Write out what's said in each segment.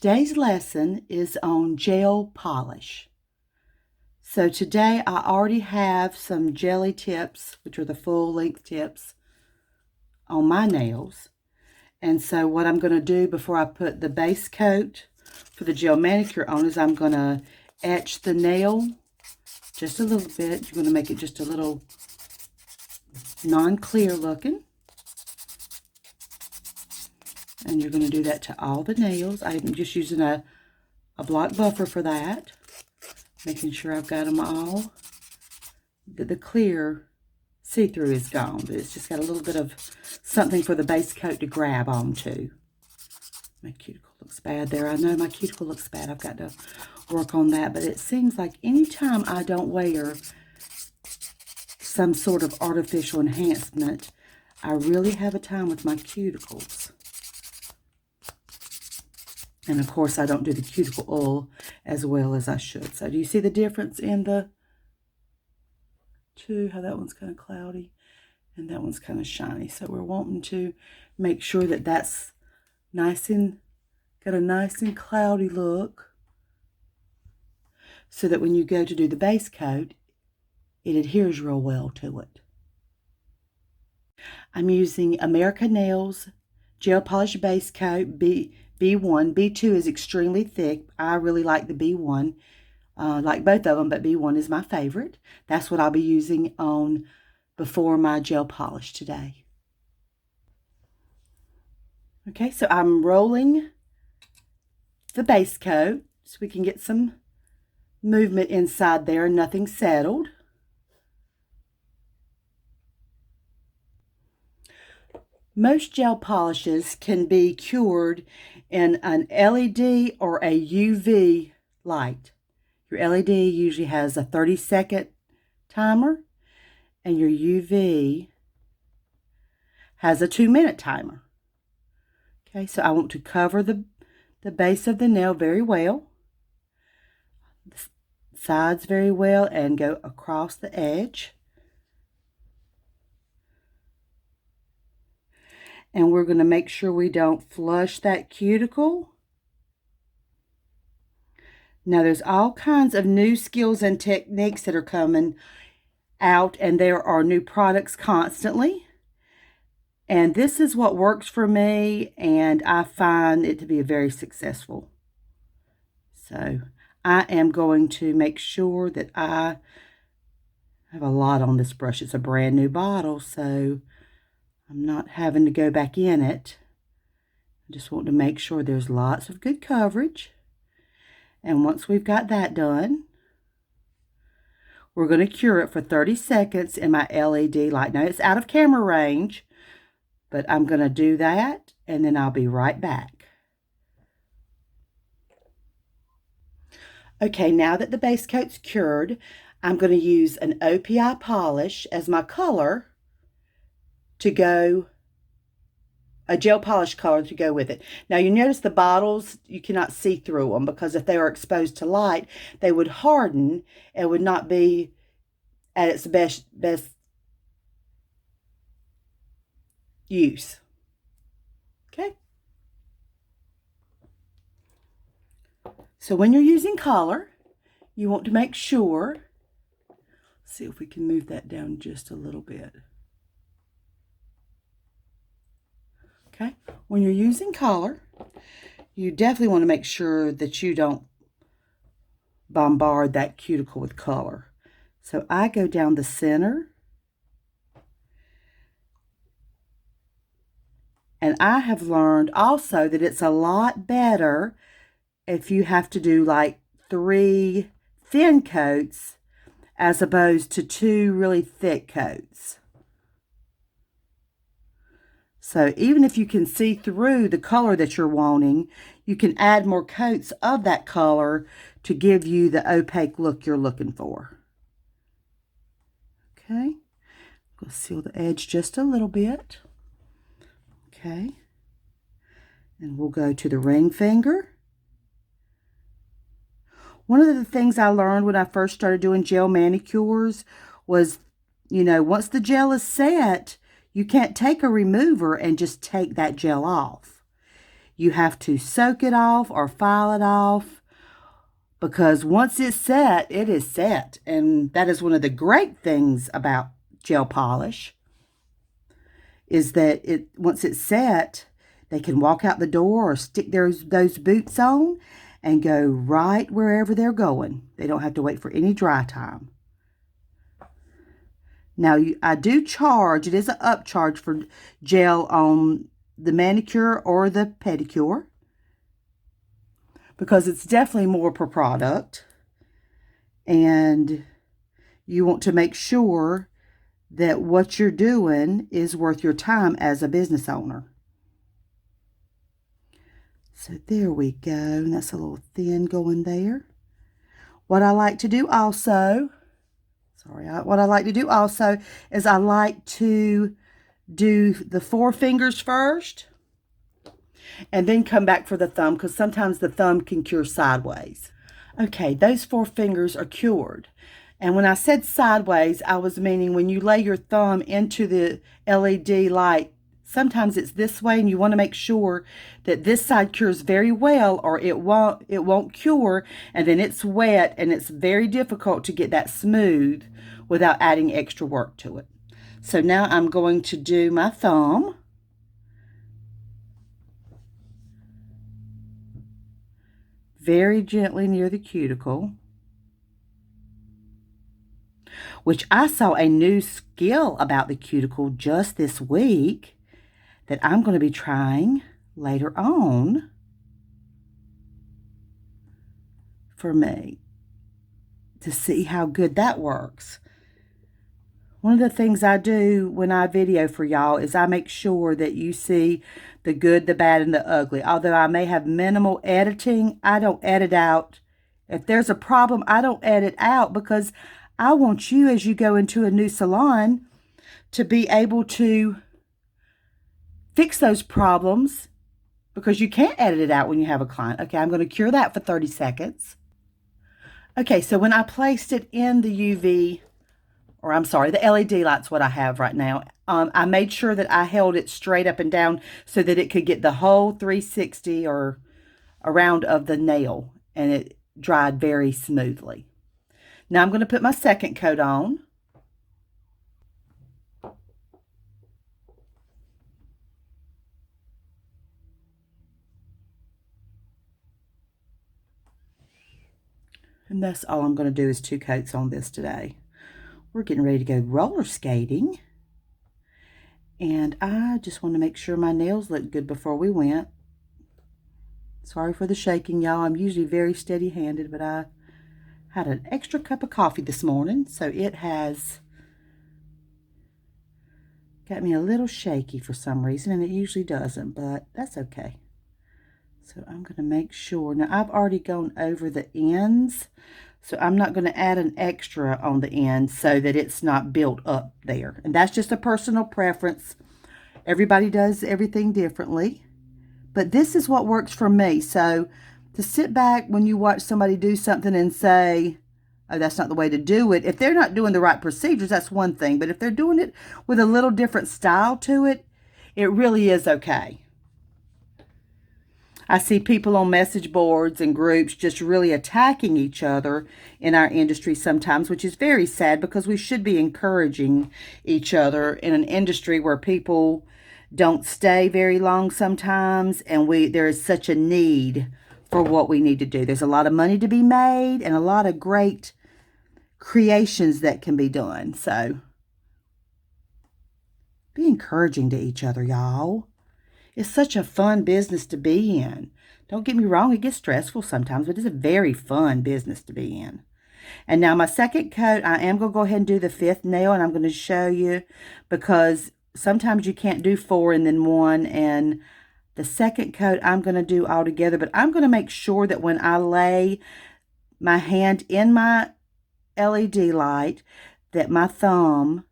Today's lesson is on gel polish. So today I already have some jelly tips, which are the full length tips, on my nails. And so what I'm going to do before I put the base coat for the gel manicure on is I'm going to etch the nail just a little bit. You're going to make it just a little non-clear looking. And you're going to do that to all the nails. I'm just using a block buffer for that. Making sure I've got them all. The clear see-through is gone, but it's just got a little bit of something for the base coat to grab onto. My cuticle looks bad there. I know my cuticle looks bad. I've got to work on that, but it seems like anytime I don't wear some sort of artificial enhancement, I really have a time with my cuticles. And of course, I don't do the cuticle oil as well as I should. So do you see the difference in the two? How that one's kind of cloudy and that one's kind of shiny. So we're wanting to make sure that that's nice and got a nice and cloudy look, so that when you go to do the base coat, it adheres real well to it. I'm using America Nails Gel Polish Base Coat B1. B2 is extremely thick. I really like the B1. Like both of them, but B1 is my favorite. That's what I'll be using on before my gel polish today. Okay, so I'm rolling the base coat so we can get some movement inside there, nothing settled. Most gel polishes can be cured in an LED or a UV light. Your LED usually has a 30-second timer, and your UV has a 2-minute timer. Okay, so I want to cover the base of the nail very well, the sides very well, and go across the edge. And we're going to make sure we don't flush that cuticle. Now, there's all kinds of new skills and techniques that are coming out, and there are new products constantly. And this is what works for me, and I find it to be very successful. So I am going to make sure that I have a lot on this brush. It's a brand new bottle, so I'm not having to go back in it. I just want to make sure there's lots of good coverage. And once we've got that done, we're going to cure it for 30 seconds in my LED light. Now, it's out of camera range, but I'm going to do that, and then I'll be right back. Okay, now that the base coat's cured, I'm going to use an OPI polish as my color to go, a gel polish color to go with it. Now, you notice the bottles, you cannot see through them, because if they are exposed to light, they would harden and would not be at its best use. Okay? So when you're using color, you want to make sure, let's see if we can move that down just a little bit. Okay, when you're using color, you definitely want to make sure that you don't bombard that cuticle with color. So I go down the center, and I have learned also that it's a lot better if you have to do like 3 thin coats as opposed to 2 really thick coats. So even if you can see through the color that you're wanting, you can add more coats of that color to give you the opaque look you're looking for. Okay, I'm going to seal the edge just a little bit. Okay, and we'll go to the ring finger. One of the things I learned when I first started doing gel manicures was, you know, once the gel is set, you can't take a remover and just take that gel off. You have to soak it off or file it off, because once it's set, it is set. And that is one of the great things about gel polish, is that once it's set, they can walk out the door or stick those boots on and go right wherever they're going. They don't have to wait for any dry time. Now, I do charge, it is an upcharge for gel on the manicure or the pedicure, because it's definitely more per product. And you want to make sure that what you're doing is worth your time as a business owner. So there we go. And that's a little thin going there. What I like to do also, what I like to do also is I like to do the 4 fingers first and then come back for the thumb, because sometimes the thumb can cure sideways. Okay, those 4 fingers are cured. And when I said sideways, I was meaning when you lay your thumb into the LED light, sometimes it's this way, and you want to make sure that this side cures very well, or it won't cure, and then it's wet, and it's very difficult to get that smooth without adding extra work to it. So now I'm going to do my thumb. Very gently near the cuticle, which I saw a new skill about the cuticle just this week that I'm going to be trying later on for me to see how good that works. One of the things I do when I video for y'all is I make sure that you see the good, the bad, and the ugly. Although I may have minimal editing, I don't edit out. If there's a problem, I don't edit out, because I want you, as you go into a new salon, to be able to fix those problems, because you can't edit it out when you have a client. Okay, I'm going to cure that for 30 seconds. Okay, so when I placed it in the UV, or I'm sorry, the LED light's what I have right now. I made sure that I held it straight up and down so that it could get the whole 360 or around of the nail, and it dried very smoothly. Now I'm going to put my second coat on. And that's all I'm going to do, is 2 coats on this today. We're getting ready to go roller skating. And I just want to make sure my nails look good before we went. Sorry for the shaking, y'all. I'm usually very steady-handed, but I had an extra cup of coffee this morning, so it has got me a little shaky for some reason, and it usually doesn't, but that's okay. So I'm going to make sure. Now, I've already gone over the ends, so I'm not going to add an extra on the end so that it's not built up there. And that's just a personal preference. Everybody does everything differently. But this is what works for me. So to sit back when you watch somebody do something and say, oh, that's not the way to do it. If they're not doing the right procedures, that's one thing. But if they're doing it with a little different style to it, it really is okay. I see people on message boards and groups just really attacking each other in our industry sometimes, which is very sad, because we should be encouraging each other in an industry where people don't stay very long sometimes, and there is such a need for what we need to do. There's a lot of money to be made and a lot of great creations that can be done. So be encouraging to each other, y'all. It's such a fun business to be in. Don't get me wrong, it gets stressful sometimes, but it's a very fun business to be in. And now my second coat, I am going to go ahead and do the 5th nail, and I'm going to show you, because sometimes you can't do 4 and then 1, and the second coat I'm going to do all together, but I'm going to make sure that when I lay my hand in my LED light, that my thumb,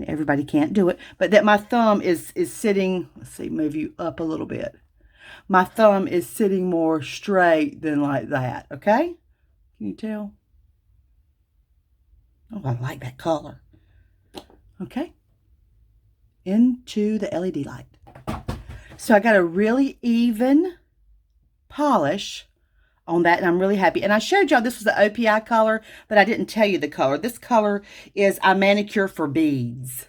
everybody can't do it, but that my thumb is sitting, let's see, move you up a little bit. My thumb is sitting more straight than like that, okay? Can you tell? Oh, I like that color. Okay. Into the LED light. So I got a really even polish on that, and I'm really happy. And I showed y'all this was the OPI color, but I didn't tell you the color. This color is I manicure for beads.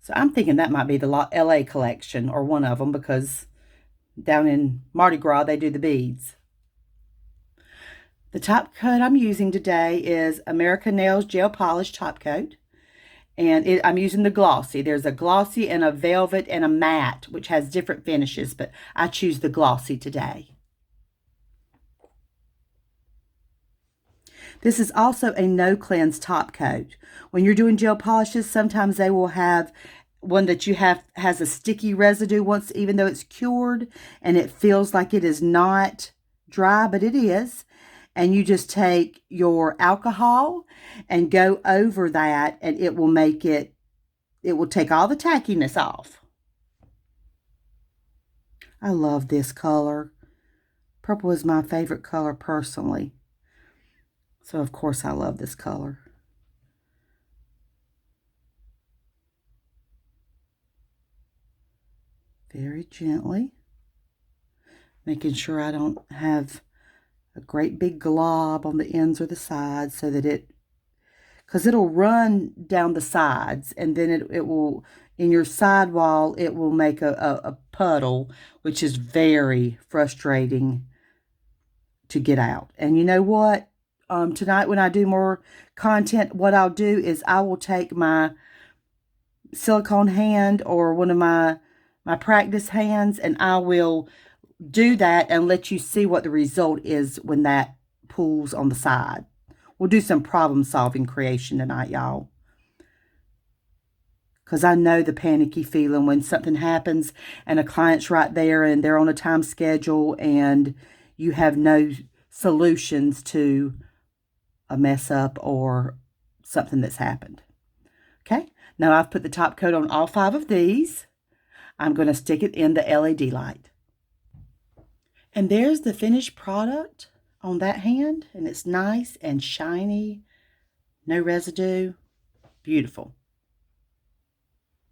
So I'm thinking that might be the LA collection or one of them, because down in Mardi Gras they do the beads. The top coat I'm using today is American Nails Gel Polish Top Coat. And I'm using the glossy. There's a glossy and a velvet and a matte, which has different finishes, but I choose the glossy today. This is also a no cleanse top coat. When you're doing gel polishes, sometimes they will have one that has a sticky residue once, even though it's cured, and it feels like it is not dry, but it is. And you just take your alcohol and go over that, and it will take all the tackiness off. I love this color. Purple is my favorite color personally. So, of course, I love this color. Very gently. Making sure I don't have a great big glob on the ends or the sides, so that because it'll run down the sides, and then it will, in your sidewall, it will make a puddle, which is very frustrating to get out. And you know what? Tonight when I do more content, what I'll do is I will take my silicone hand or one of my practice hands, and I will do that and let you see what the result is when that pulls on the side. We'll do some problem solving creation tonight, y'all. Because I know the panicky feeling when something happens and a client's right there and they're on a time schedule and you have no solutions to a mess up or something that's happened. Okay, now I've put the top coat on all 5 of these. I'm going to stick it in the LED light. And there's the finished product on that hand, and it's nice and shiny, no residue, beautiful.